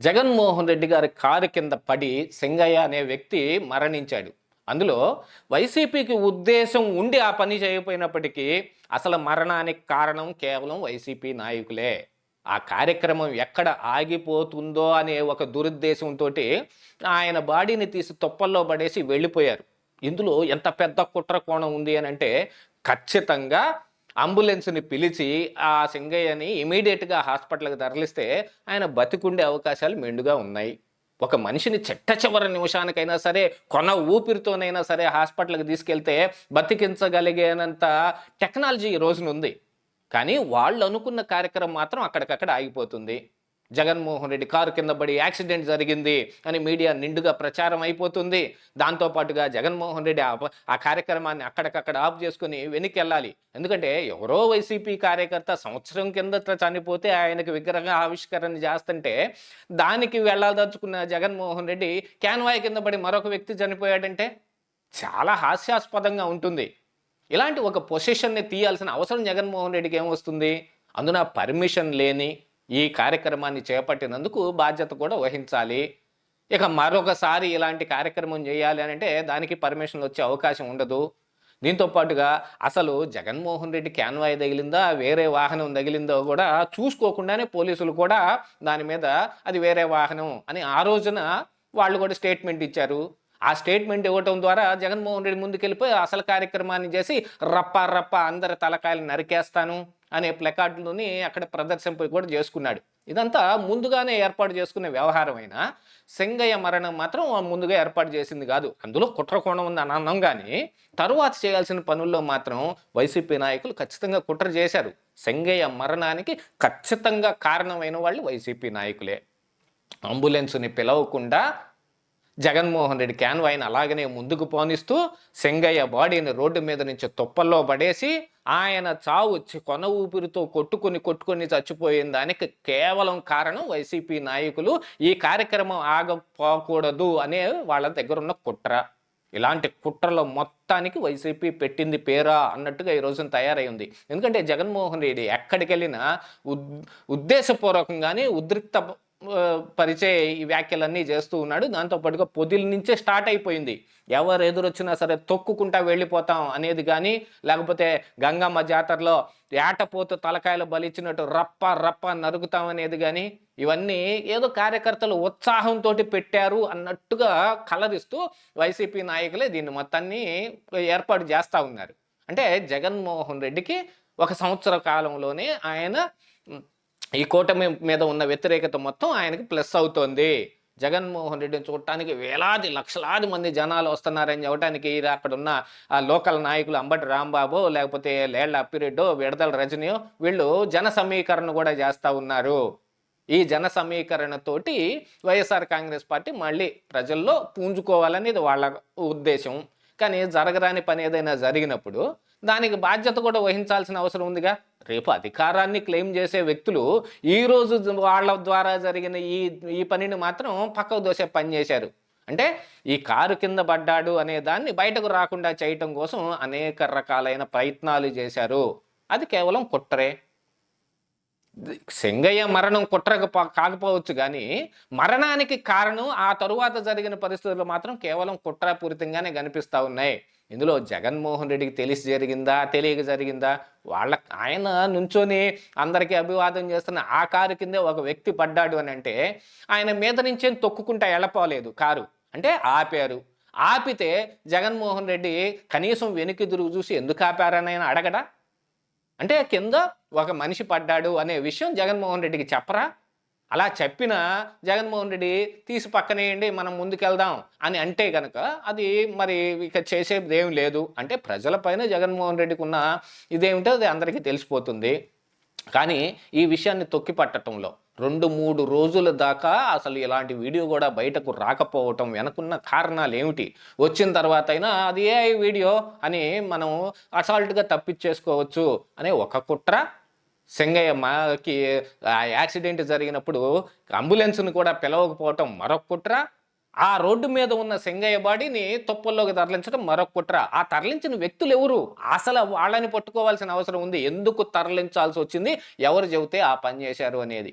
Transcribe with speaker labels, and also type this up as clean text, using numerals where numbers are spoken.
Speaker 1: జగన్మోహన్ రెడ్డి గారి కారు కింద పడి సింగయ్య అనే వ్యక్తి మరణించాడు. అందులో వైసీపీకి ఉద్దేశం ఉండి ఆ పని చేయకపోయినప్పటికీ అసలు మరణానికి కారణం కేవలం వైసీపీ నాయకులే. ఆ కార్యక్రమం ఎక్కడ ఆగిపోతుందో అనే ఒక దురుద్దేశంతోటి ఆయన బాడీని తీసి తుప్పల్లో పడేసి వెళ్ళిపోయారు. ఇందులో ఎంత పెద్ద కుట్ర కోణం ఉంది అనంటే ఖచ్చితంగా అంబులెన్స్‌ని పిలిచి ఆ సింగయ్యని ఇమ్మీడియేట్‌గా హాస్పిటల్‌కి తరలిస్తే ఆయన బతికుండే అవకాశాలు మెండుగా ఉన్నాయి. ఒక మనిషిని చిట్ట చివరి నిమిషానికైనా సరే, కొన ఊపిరితోనైనా సరే హాస్పిటల్‌కి తీసుకెళ్తే బతికించగలిగేనంత టెక్నాలజీ ఈ రోజునుంది. కానీ వాళ్ళనుకున్న కార్యక్రమం మాత్రం అక్కడికక్కడ ఆగిపోతుంది. జగన్మోహన్ రెడ్డి కారు కింద పడి యాక్సిడెంట్ జరిగింది అని మీడియా నిండుగా ప్రచారం అయిపోతుంది. దాంతో పాటుగా జగన్మోహన్ రెడ్డి ఆ కార్యక్రమాన్ని అక్కడికక్కడ ఆఫ్ చేసుకొని వెనక్కెళ్ళాలి. ఎందుకంటే ఎవరో వైసీపీ కార్యకర్త సంవత్సరం కిందట చనిపోతే ఆయనకి విగ్రహ ఆవిష్కరణ చేస్తుంటే దానికి వెళ్ళదలుచుకున్న జగన్మోహన్ రెడ్డి క్యాన్వాయ్ కింద పడి మరొక వ్యక్తి చనిపోయాడంటే చాలా హాస్యాస్పదంగా ఉంటుంది. ఇలాంటి ఒక పొజిషన్‌ని తీయాల్సిన అవసరం జగన్మోహన్ రెడ్డికి ఏమొస్తుంది? అందున పర్మిషన్ లేని ఈ కార్యక్రమాన్ని చేపట్టినందుకు బాధ్యత కూడా వహించాలి. ఇక మరొకసారి ఇలాంటి కార్యక్రమం చేయాలి అనంటే దానికి పర్మిషన్ వచ్చే అవకాశం ఉండదు. దీంతో పాటుగా అసలు జగన్మోహన్ రెడ్డి క్యాన్వాయ్ తగిలిందా, వేరే వాహనం తగిలిందో కూడా చూసుకోకుండానే పోలీసులు కూడా దాని మీద అది వేరే వాహనం అని ఆ రోజున వాళ్ళు కూడా స్టేట్మెంట్ ఇచ్చారు. ఆ స్టేట్మెంట్ ఇవ్వటం ద్వారా జగన్మోహన్ రెడ్డి ముందుకెళ్ళిపోయి అసలు కార్యక్రమాన్ని చేసి రప్ప రప్ప అందరి తలకాయలు నరికేస్తాను అనే ప్లకార్డులని అక్కడ ప్రదర్శింప కూడా చేసుకున్నాడు. ఇదంతా ముందుగానే ఏర్పాటు చేసుకునే వ్యవహారం అయినా సింగయ్య మరణం మాత్రం ముందుగా ఏర్పాటు చేసింది కాదు. అందులో కుట్ర కోణం ఉంది అని అన్నాం కానీ తరువాత చేయాల్సిన పనుల్లో మాత్రం వైసీపీ నాయకులు ఖచ్చితంగా కుట్ర చేశారు. సింగయ్య మరణానికి ఖచ్చితంగా కారణమైన వాళ్ళు వైసీపీ నాయకులే. అంబులెన్స్ని పిలవకుండా జగన్మోహన్ రెడ్డి క్యాన్వాయ్ని అలాగనే ముందుకు పోనిస్తూ సింగయ్య బాడీని రోడ్డు మీద నుంచి తుప్పల్లో పడేసి ఆయన చావు కొన ఊపిరితో కొట్టుకొని చచ్చిపోయిన దానికి కేవలం కారణం వైసీపీ నాయకులు. ఈ కార్యక్రమం ఆగపోకూడదు అనే వాళ్ళ దగ్గర ఉన్న కుట్ర. ఇలాంటి కుట్రలో మొత్తానికి వైసీపీ పెట్టింది పేరా అన్నట్టుగా ఈ రోజున తయారై ఉంది. ఎందుకంటే జగన్మోహన్ రెడ్డి ఎక్కడికి వెళ్ళినా ఉద్దేశపూర్వకంగానే ఉద్రిక్త పరిచే ఈ వ్యాఖ్యలన్నీ చేస్తూ ఉన్నాడు. దాంతోపాటుగా పొదిల నుంచే స్టార్ట్ అయిపోయింది. ఎవరు ఎదురొచ్చినా సరే తొక్కుకుంటా వెళ్ళిపోతాం అనేది కానీ, లేకపోతే గంగమ్మ జాతరలో ఏటపోతూ తలకాయలు బలిచ్చినట్టు రప్ప రప్ప నరుకుతాం అనేది కానీ, ఇవన్నీ ఏదో కార్యకర్తలు ఉత్సాహంతో పెట్టారు అన్నట్టుగా కలరిస్తూ వైసీపీ నాయకులే దీన్ని మొత్తాన్ని ఏర్పాటు చేస్తూ ఉన్నారు. అంటే జగన్మోహన్ రెడ్డికి ఒక సంవత్సర కాలంలోనే ఆయన ఈ కూటమి మీద ఉన్న వ్యతిరేకత మొత్తం ఆయనకి ప్లస్ అవుతోంది. జగన్మోహన్ రెడ్డిని చూడటానికి వేలాది లక్షలాది మంది జనాలు వస్తున్నారని చెప్పడానికి అక్కడ ఉన్న లోకల్ నాయకులు అంబటి రాంబాబు, లేకపోతే లేళ్ల అప్పిరెడ్డో, విడదల రజనీయో వీళ్ళు జన సమీకరణ కూడా చేస్తూ ఉన్నారు. ఈ జన సమీకరణతోటి వైఎస్ఆర్ కాంగ్రెస్ పార్టీ మళ్ళీ ప్రజల్లో పుంజుకోవాలనేది వాళ్ళ ఉద్దేశం. కానీ జరగరాని పని ఏదైనా జరిగినప్పుడు దానికి బాధ్యత కూడా వహించాల్సిన అవసరం ఉందిగా. రేపు అధికారాన్ని క్లెయిమ్ చేసే వ్యక్తులు ఈరోజు వాళ్ళ ద్వారా జరిగిన ఈ పనిని మాత్రం పక్కకు దోసే పని చేశారు. అంటే ఈ కారు కింద పడ్డాడు అనే దాన్ని బయటకు రాకుండా చేయటం కోసం అనేక రకాలైన ప్రయత్నాలు చేశారు. అది కేవలం కుట్రే. సింగయ్య మరణం కుట్రకు కాకపోవచ్చు కానీ మరణానికి కారణం ఆ తరువాత జరిగిన పరిస్థితులు మాత్రం కేవలం కుట్రపూరితంగానే కనిపిస్తూ ఉన్నాయి. ఇందులో జగన్మోహన్ రెడ్డికి తెలిసి జరిగిందా, తెలియక జరిగిందా? ఆయన నుంచొని అందరికీ అభివాదం చేస్తున్న ఆ కారు కిందే ఒక వ్యక్తి పడ్డాడు అని అంటే ఆయన మీద నుంచే తొక్కుకుంటా వెళ్ళపోలేదు కారు. అంటే ఆపారు. ఆపితే జగన్మోహన్ రెడ్డి కనీసం వెనక్కి తిరుగు చూసి ఎందుకు ఆపారని ఆయన అడగడా? అంటే కింద ఒక మనిషి పడ్డాడు అనే విషయం జగన్మోహన్ రెడ్డికి చెప్పరా? అలా చెప్పిన జగన్మోహన్ రెడ్డి తీసి పక్కనేయండి మనం ముందుకెళ్దాం అని అంటే కనుక అది మరి ఇక చేసేది ఏం లేదు. అంటే ప్రజలపైన జగన్మోహన్ రెడ్డికి ఉన్న ఇదేమిటో అది అందరికీ తెలిసిపోతుంది. కానీ ఈ విషయాన్ని తొక్కిపట్టడంలో 2-3 రోజుల దాకా అసలు ఇలాంటి వీడియో కూడా బయటకు రాకపోవటం వెనకున్న కారణాలు ఏమిటి? వచ్చిన తర్వాత అయినా అది ఏఐ వీడియో అని మనం అసాల్ట్గా తప్పించేసుకోవచ్చు అనే ఒక కుట్ర. సింగయ్యకి యాక్సిడెంట్ జరిగినప్పుడు అంబులెన్స్ను కూడా పిలవకపోవటం మరొక కుట్ర. ఆ రోడ్డు మీద ఉన్న సింగయ్య బాడీని తుప్పల్లోకి తరలించడం మరొక కుట్ర. ఆ తరలించిన వ్యక్తులు ఎవరు? అసలు వాళ్ళని పట్టుకోవాల్సిన అవసరం ఉంది. ఎందుకు తరలించాల్సి వచ్చింది? ఎవరు చెబితే ఆ పని చేశారు అనేది.